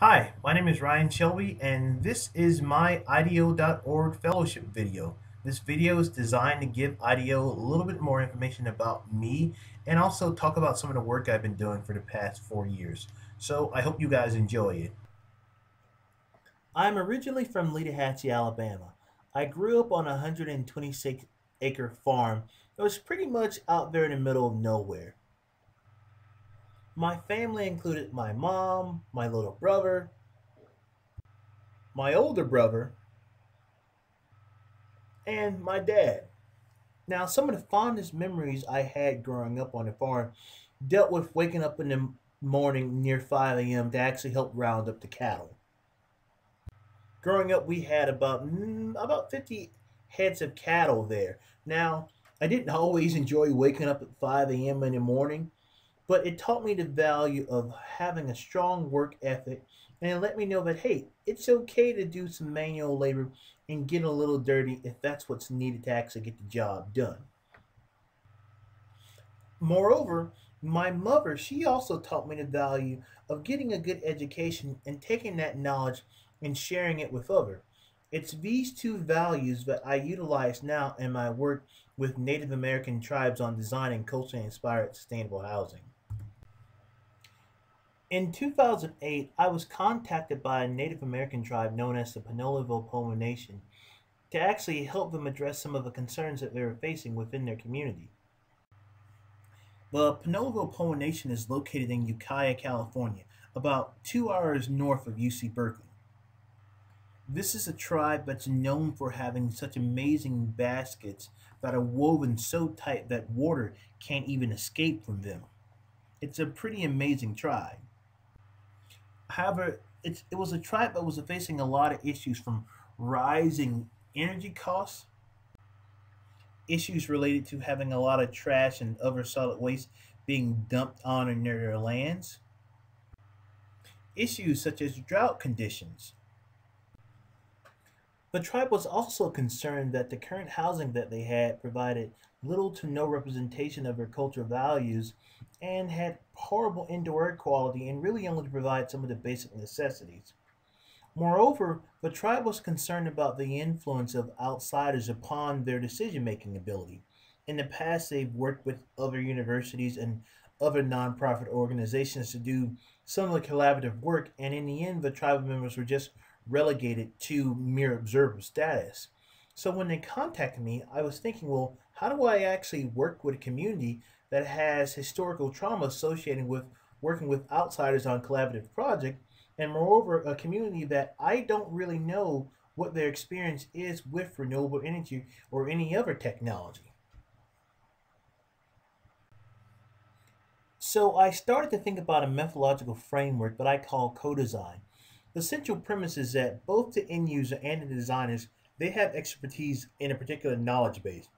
Hi, my name is Ryan Shelby, and this is my IDEO.org fellowship video. This video is designed to give IDEO a little bit more information about me and also talk about some of the work I've been doing for the past 4 years. So I hope you guys enjoy it. I'm originally from Leadahachie, Alabama. I grew up on a 126-acre farm that was pretty much out there in the middle of nowhere. My family included my mom, my little brother, my older brother, and my dad. Now, some of the fondest memories I had growing up on the farm dealt with waking up in the morning near 5 a.m. to actually help round up the cattle. Growing up, we had about 50 heads of cattle there. Now, I didn't always enjoy waking up at 5 a.m. in the morning, but it taught me the value of having a strong work ethic, and it let me know that, hey, it's okay to do some manual labor and get a little dirty if that's what's needed to actually get the job done. Moreover, my mother, she also taught me the value of getting a good education and taking that knowledge and sharing it with others. It's these two values that I utilize now in my work with Native American tribes on designing culturally inspired sustainable housing. In 2008, I was contacted by a Native American tribe known as the Pinoleville Pomo Nation to actually help them address some of the concerns that they were facing within their community. The Pinoleville Pomo Nation is located in Ukiah, California, about 2 hours north of UC Berkeley. This is a tribe that's known for having such amazing baskets that are woven so tight that water can't even escape from them. It's a pretty amazing tribe. However, it was a tribe that was facing a lot of issues from rising energy costs, issues related to having a lot of trash and other solid waste being dumped on or near their lands, issues such as drought conditions. The tribe was also concerned that the current housing that they had provided little to no representation of their cultural values and had horrible indoor air quality and really only provide some of the basic necessities. Moreover, the tribe was concerned about the influence of outsiders upon their decision making ability. In the past, they've worked with other universities and other nonprofit organizations to do some of the collaborative work, and in the end, the tribal members were just relegated to mere observer status. So when they contacted me, I was thinking, well, how do I actually work with a community that has historical trauma associated with working with outsiders on collaborative projects? And moreover, a community that I don't really know what their experience is with renewable energy or any other technology. So I started to think about a methodological framework that I call co-design. The central premise is that both the end user and the designers, they have expertise in a particular knowledge base.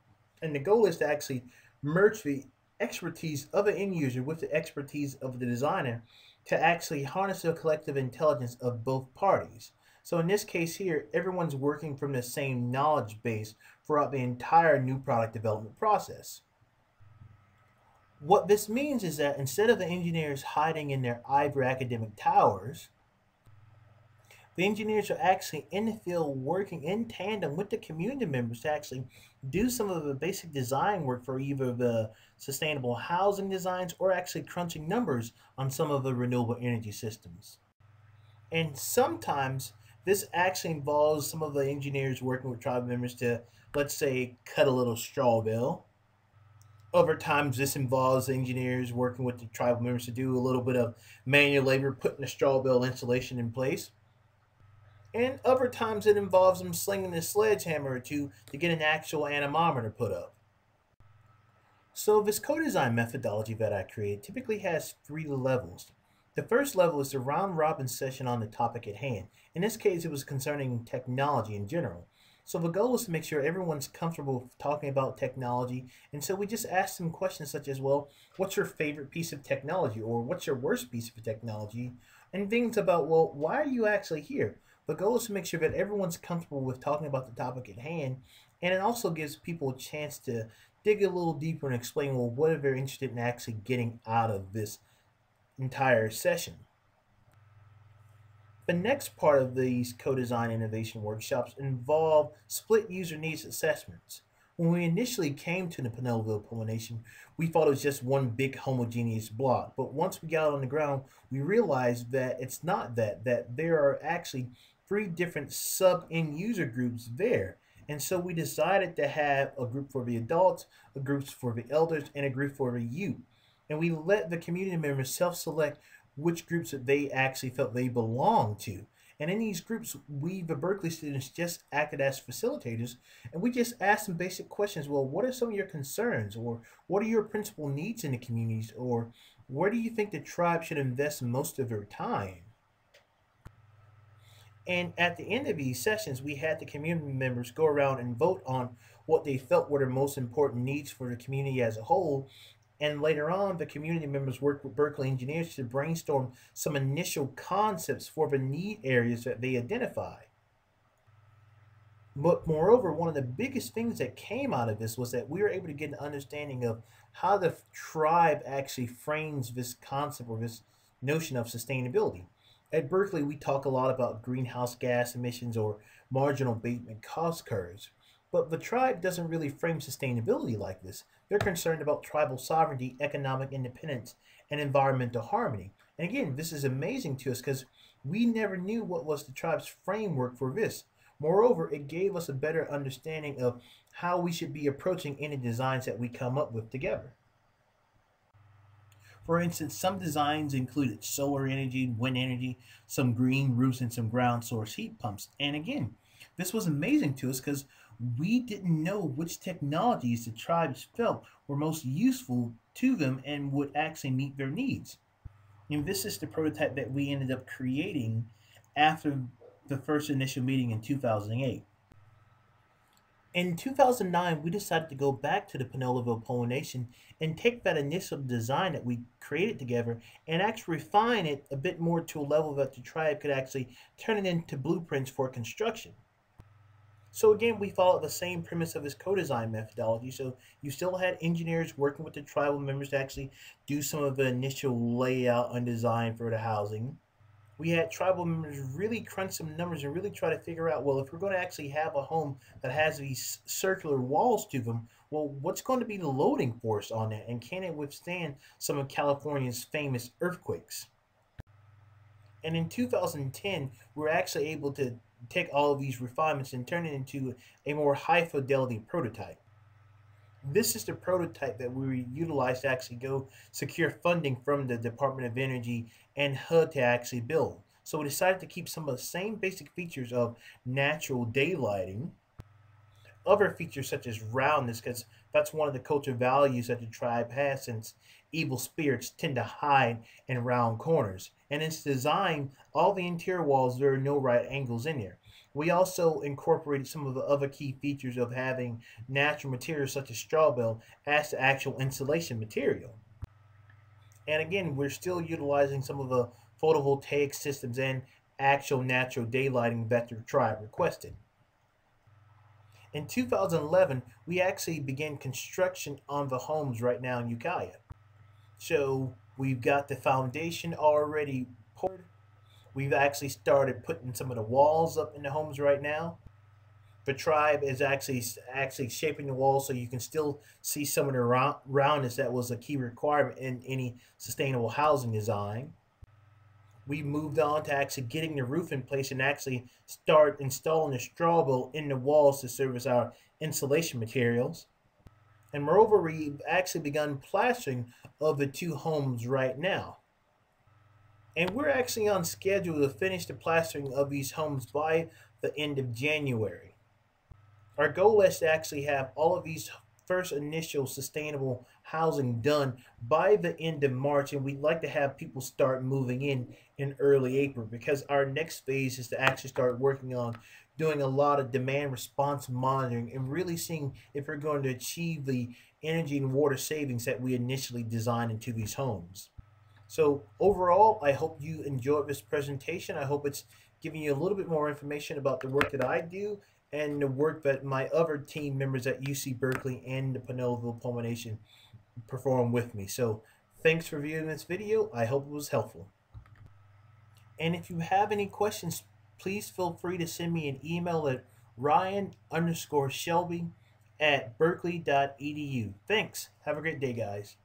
And the goal is to actually merge the expertise of the end user with the expertise of the designer to actually harness the collective intelligence of both parties. So in this case here, everyone's working from the same knowledge base throughout the entire new product development process. What this means is that instead of the engineers hiding in their ivory academic towers, the engineers are actually in the field working in tandem with the community members to actually do some of the basic design work for either the sustainable housing designs or actually crunching numbers on some of the renewable energy systems. And sometimes this actually involves some of the engineers working with tribe members to, let's say, cut a little straw bale. Other times, this involves engineers working with the tribal members to do a little bit of manual labor, putting a straw bale installation in place. And other times, it involves them slinging a sledgehammer or two to get an actual anemometer put up. So, this co design methodology that I create typically has three levels. The first level is the round robin session on the topic at hand. In this case, it was concerning technology in general. So the goal is to make sure everyone's comfortable talking about technology. And so we just ask some questions such as, well, what's your favorite piece of technology? Or what's your worst piece of technology? And things about, well, why are you actually here? The goal is to make sure that everyone's comfortable with talking about the topic at hand. And it also gives people a chance to dig a little deeper and explain, well, what are they interested in actually getting out of this entire session. The next part of these co-design innovation workshops involve split user needs assessments. When we initially came to the Pinoleville Pomo Nation, we thought it was just one big homogeneous block. But once we got on the ground, we realized that it's not that there are actually three different sub-end user groups there. And so we decided to have a group for the adults, a group for the elders, and a group for the youth. And we let the community members self-select which groups that they actually felt they belonged to. And in these groups, we, the Berkeley students, just acted as facilitators, and we just asked them basic questions. Well, what are some of your concerns? Or what are your principal needs in the communities? Or where do you think the tribe should invest most of their time? And at the end of these sessions, we had the community members go around and vote on what they felt were the most important needs for the community as a whole. And later on, the community members worked with Berkeley engineers to brainstorm some initial concepts for the need areas that they identified. But moreover, one of the biggest things that came out of this was that we were able to get an understanding of how the tribe actually frames this concept or this notion of sustainability. At Berkeley, we talk a lot about greenhouse gas emissions or marginal abatement cost curves. But the tribe doesn't really frame sustainability like this. They're concerned about tribal sovereignty, economic independence, and environmental harmony. And again, this is amazing to us because we never knew what was the tribe's framework for this. Moreover, it gave us a better understanding of how we should be approaching any designs that we come up with together. For instance, some designs included solar energy, wind energy, some green roofs, and some ground source heat pumps. And again, this was amazing to us because we didn't know which technologies the tribes felt were most useful to them and would actually meet their needs. And this is the prototype that we ended up creating after the first initial meeting in 2008. In 2009, we decided to go back to the Pinoleville Pomo Nation and take that initial design that we created together and actually refine it a bit more to a level that the tribe could actually turn it into blueprints for construction. So again, we followed the same premise of this co-design methodology. So you still had engineers working with the tribal members to actually do some of the initial layout and design for the housing. We had tribal members really crunch some numbers and really try to figure out, well, if we're going to actually have a home that has these circular walls to them, well, what's going to be the loading force on that? And can it withstand some of California's famous earthquakes? And in 2010, we were actually able to take all of these refinements and turn it into a more high fidelity prototype. This is the prototype that we utilized to actually go secure funding from the Department of Energy and HUD to actually build. So we decided to keep some of the same basic features of natural daylighting, other features such as roundness, because that's one of the cultural values that the tribe has, since evil spirits tend to hide in round corners. And its design, all the interior walls, there are no right angles in there. We also incorporated some of the other key features of having natural materials such as straw bale as the actual insulation material. And again, we're still utilizing some of the photovoltaic systems and actual natural daylighting that the tribe requested. In 2011, we actually began construction on the homes right now in Ukiah. So we've got the foundation already poured. We've actually started putting some of the walls up in the homes right now. The tribe is actually shaping the walls so you can still see some of the roundness that was a key requirement in any sustainable housing design. We moved on to actually getting the roof in place and actually start installing the straw bale in the walls to serve as our insulation materials. And moreover, we've actually begun plastering of the two homes right now. And we're actually on schedule to finish the plastering of these homes by the end of January. Our goal is to actually have all of these first initial sustainable housing done by the end of March, and we'd like to have people start moving in early April, because our next phase is to actually start working on doing a lot of demand response monitoring and really seeing if we're going to achieve the energy and water savings that we initially designed into these homes. So overall, I hope you enjoyed this presentation. I hope it's giving you a little bit more information about the work that I do and the work that my other team members at UC Berkeley and the Pinoleville Pomo Nation perform with me. So thanks for viewing this video. I hope it was helpful. And if you have any questions, please feel free to send me an email at ryan_shelby@berkeley.edu. Thanks. Have a great day, guys.